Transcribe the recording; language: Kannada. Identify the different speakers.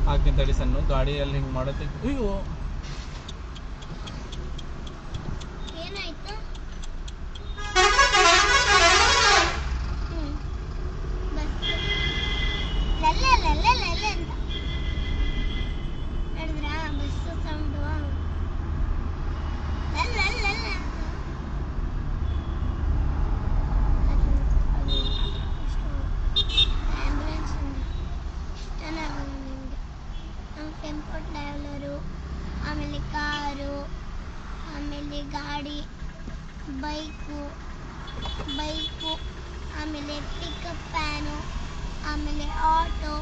Speaker 1: ಹಾಕಿಂತೇಳಿ ಸಣ್ಣ ಗಾಡಿಯಲ್ಲಿ ಹಿಂಗೆ ಮಾಡುತ್ತೆ. ಅಯ್ಯೋ
Speaker 2: ಏನಾಯ್ತು? ನೋಡಿದ್ರಾ ಬಸ್ ಸೌಂಡು? ಆಂಬ್ಯುಲೆನ್ಸ್ ಇಷ್ಟನಾಗಲ್ಲ ನಿಮಗೆ. ನಮ್ಮ ಟೆಂಪೋ ಟ್ರಾವೆಲರು, ಆಮೇಲೆ ಕಾರು, ಆಮೇಲೆ ಗಾಡಿ, ಬೈಕು, ಆಮೇಲೆ ಪಿಕಪ್ ವ್ಯಾನು, ಆಮೇಲೆ ಆಟೋ